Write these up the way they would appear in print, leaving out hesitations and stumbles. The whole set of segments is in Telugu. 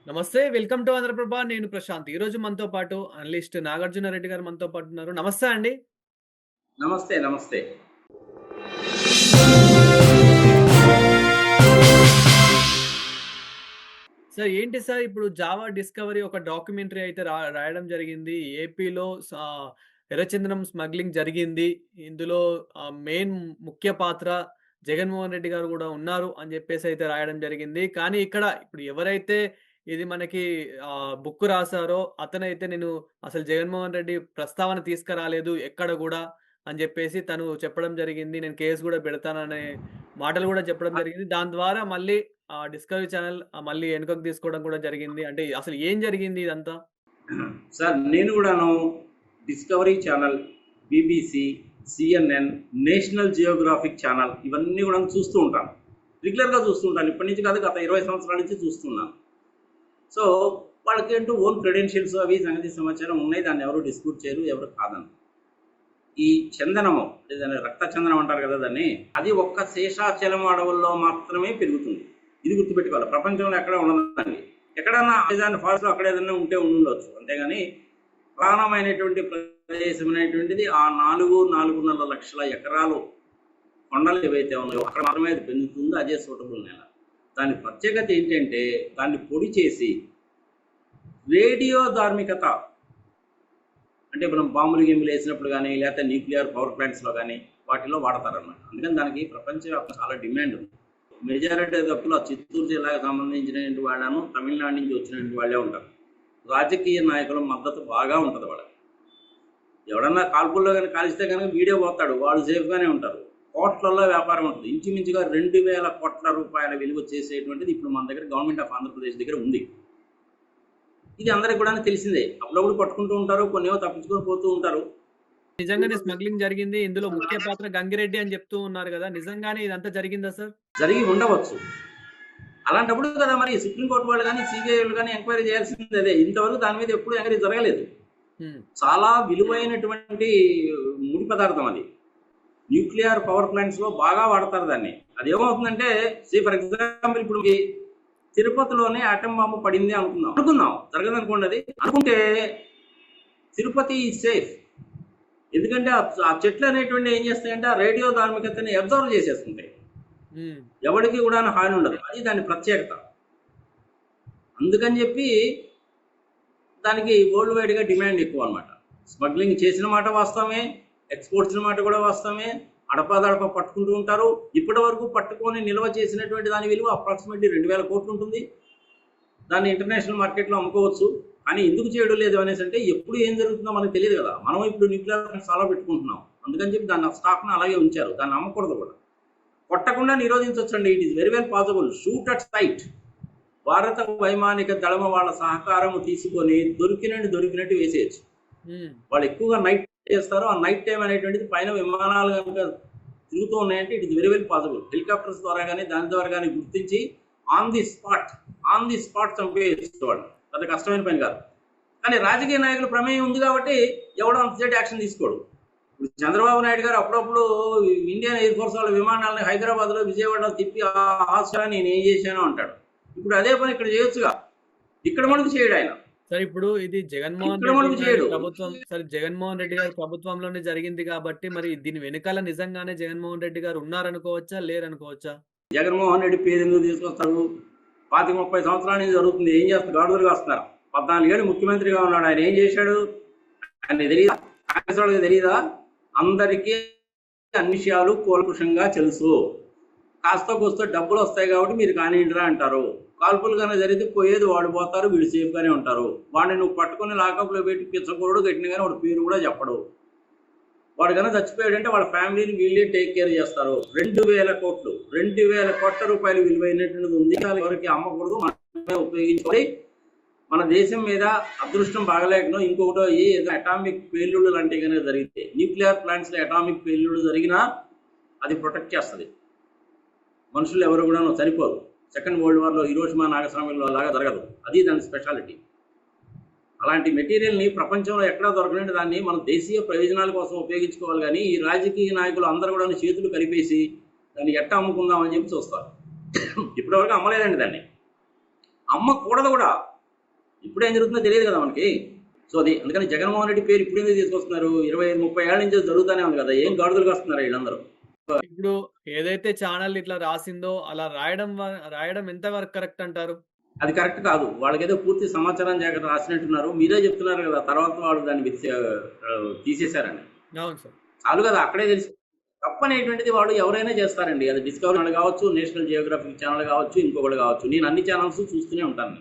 నమస్తే. Welcome to Andhra Prabha. నేను ప్రశాంత్. ఈరోజు మనతో పాటు అనలిస్ట్ నాగార్జున రెడ్డి గారు మనతో పాటు ఉన్నారు. నమస్తే అండి. నమస్తే. నమస్తే. సార్ ఏంటి సార్ ఇప్పుడు జావా డిస్కవరీ ఒక డాక్యుమెంటరీ అయితే రాయడం జరిగింది. ఏపీలో ఎర్రచందనం స్మగ్లింగ్ జరిగింది. ఇందులో మెయిన్ ముఖ్య పాత్ర జగన్మోహన్ రెడ్డి గారు గూడా ఉన్నారు అని జెప్పేసి అయితే రాయడం జరిగింది. కానీ ఇక్కడ ఇప్పుడు ఎవరైతే ఇది మనకి బుక్ రాసారో అతనైతే నేను అసలు జగన్మోహన్ రెడ్డి ప్రస్తావన తీసుకురాలేదు ఎక్కడ గూడా అని జెప్పేసి తను చెప్పడం జరిగింది. నేను కేస్ గూడా పెడతాననే మాటలు గూడా చెప్పడం జరిగింది. దాని ద్వారా మళ్ళీ డిస్కవరీ ఛానెల్ మళ్ళీ వెనుకకు తీసుకోవడం కూడా జరిగింది. అంటే అసలు ఏం జరిగింది ఇదంతా? సార్ నేను కూడాను discovery channel, BBC, CNN, national Geographic channel ఇవన్నీ కూడా చూస్తూ ఉంటాను. రెగ్యులర్‌గా చూస్తూ ఉంటాను. ఇప్పటి నుంచి కాదు, గత 20 సంవత్సరాల నుంచి చూస్తున్నాను. సో, వాళ్ళకేంటో ఓన్ క్రెడెన్షియల్స్ అవి సంగతి సమాచారం ఉన్నాయి. దాన్ని ఎవరు డిస్ప్యూట్ చేయరు, ఎవరు కాదనరు. ఈ చందనము దాన్ని రక్త చందనం అంటారు కదా దాన్ని, అది ఒక్క శేషాచలం అడవుల్లో మాత్రమే పెరుగుతుంది. ఇది గుర్తుపెట్టుకోవాలి. ప్రపంచంలో ఎక్కడ ఉండదండి. ఎక్కడన్నా అమెజాన్ ఫారెస్ట్‌లో అక్కడ ఏదైనా ఉంటే ఉండుండొచ్చు. అంతేగాని ప్రాణమైనటువంటి ప్రదేశం అనేటువంటిది ఆ 4.5 లక్షల ఎకరాలు కొండలు ఏవైతే ఉన్నాయో అక్కడ మాత్రమే అది పెరుగుతుంది. అదే సూటబుల్ నేల. దాని ప్రత్యేకత ఏంటంటే దాన్ని పొడి చేసి రేడియో ధార్మికత, అంటే మనం బాంబులు గిమ్ములు వేసినప్పుడు కానీ లేకపోతే న్యూక్లియర్ పవర్ ప్లాంట్స్లో కానీ వాటిలో వాడతారన్నమాట. అందుకని దానికి ప్రపంచవ్యాప్తంగా చాలా డిమాండ్ ఉంది. మెజారిటీ తప్పులు ఆ చిత్తూరు జిల్లాకు సంబంధించినటువంటి వాళ్ళను, తమిళనాడు నుంచి వచ్చినటువంటి వాళ్ళే ఉంటారు. రాజకీయ నాయకుల మద్దతు బాగా ఉంటుంది వాళ్ళకి. ఎవడన్నా కాల్పుల్లో కానీ కాలిస్తే కనుక వీడియో పోతాడు, వాళ్ళు సేఫ్గానే ఉంటారు. కోట్లలో వ్యాపారం ఉంటుంది. ఇంచుమించుగా 2,000 కోట్ల రూపాయల విలువ చేసేటువంటిది ఇప్పుడు మన దగ్గర గవర్నమెంట్ ఆఫ్ ఆంధ్రప్రదేశ్ దగ్గర ఉంది. ఇది అందరికి కూడా తెలిసిందే. అప్పుడప్పుడు పట్టుకుంటూ ఉంటారు, కొన్ని ఏమో తప్పించుకొని పోతూ ఉంటారు. నిజంగానే స్మగ్లింగ్ జరిగింది. ఇందులో ముఖ్య పాత్ర గంగిరెడ్డి అని చెప్తూ ఉన్నారు గదా! నిజంగానే ఇదంతా జరిగిందా సార్? జరిగి ఉండవచ్చు. అలాంటప్పుడు కదా మరి సుప్రీంకోర్టు వాళ్ళు కానీ, సిబిఐ వాళ్ళు కానీ ఎంక్వైరీ చేయాల్సింది అదే. ఇంతవరకు దాని మీద ఎప్పుడు ఎంక్వైరీ జరగలేదు. చాలా విలువైనటువంటి ముడి పదార్థం అది. న్యూక్లియర్ పవర్ ప్లాంట్స్లో బాగా వాడతారు దాన్ని. అది ఏమవుతుందంటే, ఫర్ ఎగ్జాంపుల్ ఇప్పుడు తిరుపతిలోనే ఆటం బాంబు పడింది అనుకుందాం, జరగదనుకోండి. అది అనుకుంటే తిరుపతి ఈజ్ సేఫ్. ఎందుకంటే ఆ చెట్లు అనేటువంటి ఏం చేస్తాయంటే ఆ రేడియో ధార్మికతని అబ్జర్వ్ చేసేస్తుంటాయి. ఎవరికి కూడా హాని ఉండదు. అది దాని ప్రత్యేకత. అందుకని చెప్పి దానికి వరల్డ్ వైడ్గా డిమాండ్ ఎక్కువ అనమాట. స్మగ్లింగ్ చేసిన మాట వాస్తవమే, ఎక్స్పోర్ట్స్ మాట కూడా వాస్తవమే. అడపాదడప పట్టుకుంటూ ఉంటారు. ఇప్పటి వరకు పట్టుకొని నిల్వ చేసినటువంటి దాని విలువ అప్రాక్సిమేట్లీ 2,000 కోట్లు ఉంటుంది. దాన్ని ఇంటర్నేషనల్ మార్కెట్లో అమ్ముకోవచ్చు. కానీ ఎందుకు చేయడం లేదు అనేసి అంటే ఎప్పుడు ఏం జరుగుతుందో మనకు తెలియదు కదా. మనం ఇప్పుడు న్యూక్లియర్ ప్లాంట్స్ చాలా పెట్టుకుంటున్నాం. అందుకని చెప్పి దాన్ని స్టాక్ను అలాగే ఉంచారు. దాన్ని అమ్మకూడదు కూడా. కొట్టకుండా నిరోధించవచ్చండి. It is very well possible. Shoot at sight. భారత వైమానిక దళమ వాళ్ళ సహకారం తీసుకొని దొరికినట్టు వేసేయచ్చు. వాళ్ళు ఎక్కువగా నైట్ చేస్తారు. ఆ నైట్ టైం అనేటువంటిది పైన విమానాలు కనుక తిరుగుతూ ఉన్నాయంటే it is very well possible. Helicopters ద్వారా కానీ దాని ద్వారా కానీ గుర్తించి ఆన్ ది స్పాట్ చంపేసేవాడు. పెద్ద కష్టమైన పని కాదు. కానీ రాజకీయ నాయకుల ప్రమేయం ఉంది కాబట్టి ఎవడో అంతసేపు యాక్షన్ తీసుకోడు. ఇప్పుడు చంద్రబాబు నాయుడు గారు అప్పుడప్పుడు ఇండియన్ ఎయిర్ ఫోర్స్ వాళ్ళ విమానాలను హైదరాబాద్లో, విజయవాడలో తిప్పి హాస్టల్ నేను ఏం చేశాను అంటాడు. ఇప్పుడు అదే పని ఇక్కడ చేయొచ్చుగా. ఇక్కడ మనకు చేయడు ఆయన. సార్ ఇప్పుడు ఇది జగన్మోహన్ రెడ్డి గారి ప్రభుత్వంలోనే జరిగింది కాబట్టి మరి దీని వెనకాల నిజంగానే జగన్మోహన్ రెడ్డి గారు ఉన్నారనుకోవచ్చా, లేరనుకోవచ్చా? జగన్మోహన్ రెడ్డి పేరు ఎందుకు తీసుకొస్తారు? 25-30 సంవత్సరాల నుంచి జరుగుతుంది. ఏం చేస్తారు? గాడుదలుగా వస్తున్నారు. 14 ఏళ్ళు ముఖ్యమంత్రిగా ఉన్నాడు. ఆయన ఏం చేశాడు? ఆయన తెలియదా? కాంగ్రెస్ వాళ్ళకి తెలియదా? అందరికీ అన్ని విషయాలు కూలంకషంగా తెలుసు. కాస్త కోస్త డబ్బులు వస్తాయి కాబట్టి మీరు కానివ్వండిరా అంటారు. కాల్పులు కన్నా జరిగితే పోయేది వాడు పోతారు, వీడు సేఫ్గానే ఉంటారు. వాడిని నువ్వు పట్టుకుని లాకప్లో పెట్టి పిచ్చకూడడు కట్టిన కానీ వాడు పేరు కూడా చెప్పడు. వాడు కన్నా చచ్చిపోయాడంటే వాళ్ళ ఫ్యామిలీని వీళ్ళే టేక్ కేర్ చేస్తారు. 2,000 కోట్ల రూపాయలు విలువైనటువంటిది ఉంది. ఎవరికి అమ్మకూడదు, మనమే ఉపయోగించుకోవాలి. మన దేశం మీద అదృష్టం బాగలేకనో ఇంకొకటో ఏదో అటామిక్ పేలుళ్ళు లాంటివి కనుక జరిగితే, న్యూక్లియర్ ప్లాంట్స్లో అటామిక్ పేలుళ్ళు జరిగినా అది ప్రొటెక్ట్ చేస్తుంది. మనుషులు ఎవరు కూడా చనిపోరు. సెకండ్ వరల్డ్ వార్లో హిరోషిమా నాగసామిలో లాగా జరగదు. అది దాని స్పెషాలిటీ. అలాంటి మెటీరియల్ని ప్రపంచంలో ఎక్కడా దొరకనంటే దాన్ని మనం దేశీయ ప్రయోజనాల కోసం ఉపయోగించుకోవాలి. కానీ ఈ రాజకీయ నాయకులు అందరూ కూడా చేతులు కలిపేసి దాన్ని ఎట్ట అమ్ముకుందామని చెప్పి చూస్తారు. ఇప్పటివరకు అమ్మలేదండి దాన్ని. అమ్మకూడదు కూడా. ఇప్పుడు ఏం జరుగుతుందో తెలియదు కదా మనకి. సో అది అందుకని జగన్మోహన్ రెడ్డి పేరు ఇప్పుడు ఎందుకు తీసుకొస్తున్నారు? 25-30 ఏళ్ల నుంచి జరుగుతూనే ఉంది కదా, ఏం గాడుదలు కాస్తున్నారు వీళ్ళందరూ? ఇప్పుడు ఏదైతే ఛానల్ ఇట్లా రాసిందో అలా రాయడం ఎంత వరకు కరెక్ట్ అంటారు? అది కరెక్ట్ కాదు. వాళ్ళకేదో పూర్తి సమాచారం రాసినట్టున్నారు. మీరే చెప్తున్నారు కదా, తర్వాత వాళ్ళు దాన్ని తీసేశారని. అవును సార్. చాలు కదా, అక్కడే తెలిసి. తప్పనేటువంటిది వాడు ఎవరైనా చేస్తారండి. అది డిస్కవరీ ఛానల్ కావచ్చు, నేషనల్ జియోగ్రఫిక్ ఛానల్ కావచ్చు, ఇంకొకటి కావచ్చు. నేను అన్ని ఛానల్స్ చూస్తూనే ఉంటాను.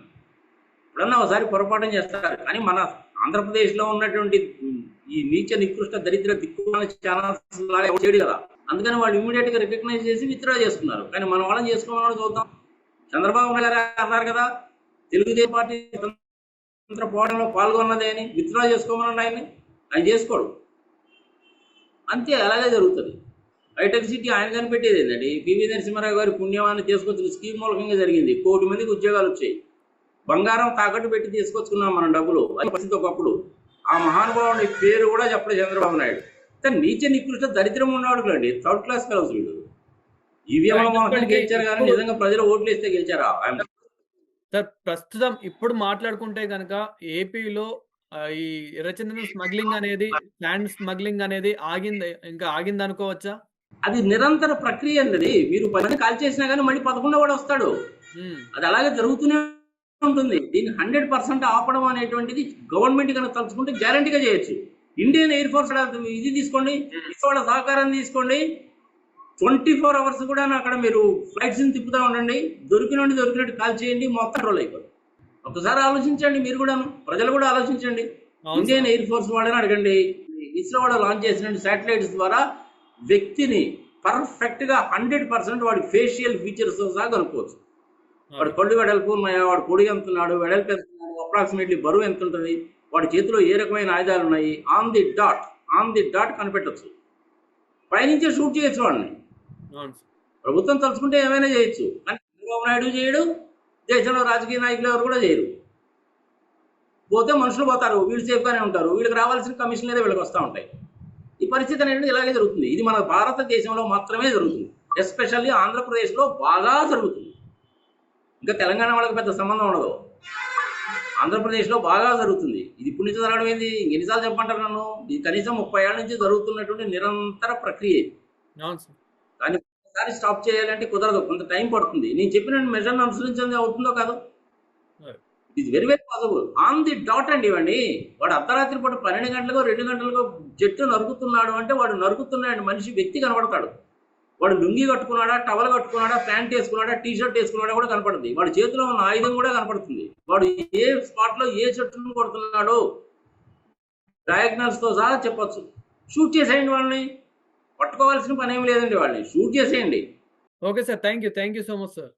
ఇప్పుడన్నా ఒకసారి పొరపాఠం చేస్తారు. కానీ మన ఆంధ్రప్రదేశ్లో ఉన్నటువంటి ఈ నీచ నికృష్ట దరిద్ర దిక్కుమాల ఛానల్స్ లాగా చేయడు కదా. అందుకని వాళ్ళు ఇమీడియట్గా రికగ్నైజ్ చేసి విత్డ్రా చేసుకున్నారు. కానీ మన వాళ్ళని చేసుకోవాలని చూద్దాం. చంద్రబాబు నాయుడు గారు అన్నారు కదా, తెలుగుదేశం పార్టీ స్వతంత్ర పోరాటంలో పాల్గొన్నదే అని విత్డ్రా చేసుకోమనండి ఆయన్ని. ఆయన చేసుకోడు. అంతే, అలాగే జరుగుతుంది. హైటెక్ సిటీ ఆయన కనిపెట్టేది ఏంటండి? పివి నరసింహారావు గారి పుణ్యమాన్ని తీసుకొచ్చిన స్కీమ్ మూలకంగా జరిగింది. 1 కోటి మందికి ఉద్యోగాలు వచ్చాయి. బంగారం తాకట్టు పెట్టి తీసుకొచ్చుకున్నాం మనం డబ్బులు. అది పరిస్థితి ఒకప్పుడు. ఆ మహానుభావుని పేరు కూడా చెప్పలేదు చంద్రబాబు నాయుడు. నీచ నికృష్ట దరిద్రం ఉన్నవాడు అండి, థర్డ్ క్లాస్ ఫెలోస్ వీడు. ఈవీఎంల మూలకంగా గెలిచారు కానీ నిజంగా ప్రజలు ఓట్లు వేస్తే గెలిచారా? సార్ ప్రస్తుతం ఇప్పుడు మాట్లాడుకుంటే కనుక ఏపీలో ఈ ఎర్రచందనం స్మగ్లింగ్ అనేది, ల్యాండ్ స్మగ్లింగ్ అనేది ఇంకా ఆగింది అనుకోవచ్చా? అది నిరంతర ప్రక్రియ అండి. మీరు 10 మంది కాల్ చేసినా కానీ మళ్ళీ 11వ వాడు వస్తాడు. అది అలాగే జరుగుతూనే ఉంటుంది. దీన్ని 100% ఆపడం అనేటువంటిది గవర్నమెంట్ కనుక తలుచుకుంటే గ్యారంటీగా చేయొచ్చు. ఇండియన్ ఎయిర్ ఫోర్స్ ఇది తీసుకోండి, వాళ్ళ సహకారం తీసుకోండి. 24 అవర్స్ కూడా అక్కడ మీరు ఫ్లైట్స్ తిప్పుతూ ఉండండి. దొరికినట్టు కాల్ చేయండి, మొత్తం కంట్రోల్ అయిపోతుంది. ఒకసారి ఆలోచించండి, మీరు కూడా, ప్రజలు కూడా ఆలోచించండి. ఇండియన్ ఎయిర్ ఫోర్స్ వాళ్ళని అడగండి. ఇస్రో వాళ్ళు లాంచ్ చేసిన శాటిలైట్స్ ద్వారా వ్యక్తిని పర్ఫెక్ట్ గా 100% వాడి ఫేషియల్ ఫీచర్స్ సహా కనుక్కోవచ్చు. వాడు కళ్ళు వెడల్పు ఉన్నాయా, వాడు పొడి ఎంత ఉన్నాడు, వెడల్పు ఎంత ఉన్నాడు, అప్రాక్సిమేట్లీ బరువు ఎంత ఉంటుంది, వాడి చేతిలో ఏ రకమైన ఆయుధాలు ఉన్నాయి, ఆన్ ది డాట్ కనిపెట్టచ్చు. పైనుంచే షూట్ చేయొచ్చు వాడిని. ప్రభుత్వం తలుచుకుంటే ఏమైనా చేయొచ్చు. కానీ చంద్రబాబు నాయుడు చేయడు, దేశంలో రాజకీయ నాయకులు ఎవరు కూడా చేయరు. పోతే మనుషులు పోతారు, వీళ్ళు సేఫ్గానే ఉంటారు. వీళ్ళకి రావాల్సిన కమిషన్లు ఏదో వీళ్ళకి వస్తూ ఉంటాయి. ఈ పరిస్థితి అనేది ఇలాగే జరుగుతుంది. ఇది మన భారతదేశంలో మాత్రమే జరుగుతుంది. ఎస్పెషల్లీ ఆంధ్రప్రదేశ్లో బాగా జరుగుతుంది. ఇంకా తెలంగాణ వాళ్ళకి పెద్ద సంబంధం ఉండదు. ఆంధ్రప్రదేశ్లో బాగా జరుగుతుంది. ఇది ఇప్పుడు నుంచి జరగడం ఏంది? ఎన్నిసార్లు చెప్పంటారు నన్ను? ఇది కనీసం 30 ఏళ్ల నుంచి జరుగుతున్నటువంటి నిరంతర ప్రక్రియ. కానీ ఒకసారి స్టాప్ చేయాలంటే కుదరదు, కొంత టైం పడుతుంది. నేను చెప్పిన మెజర్ని అనుసరించండి, అవుతుందో కాదు. It very very possible. On the dot అండి ఇవ్వండి. వాడు అర్ధరాత్రి పూట 12 గంటలకో 2 గంటలకో చెట్టు నరుకుతున్నాడు అంటే వాడు నరుకుతున్నాడు మనిషి, వ్యక్తి కనబడతాడు. వాడు లుంగి కట్టుకున్నాడా, టవల్ కట్టుకున్నాడా, ప్యాంట్ వేసుకున్నాడా, టీ షర్ట్ వేసుకున్నాడా కూడా కనపడుతుంది. వాడి చేతిలో ఉన్న ఆయుధం కూడా కనపడుతుంది. వాడు ఏ స్పాట్ లో ఏ చెట్టును కొడుతున్నాడో డయాగ్నల్స్ తో సహా చెప్పొచ్చు. షూట్ చేసేయండి వాళ్ళని, పట్టుకోవాల్సిన పని ఏం లేదండి. వాళ్ళని షూట్ చేసేయండి. Okay sir, thank you so much sir.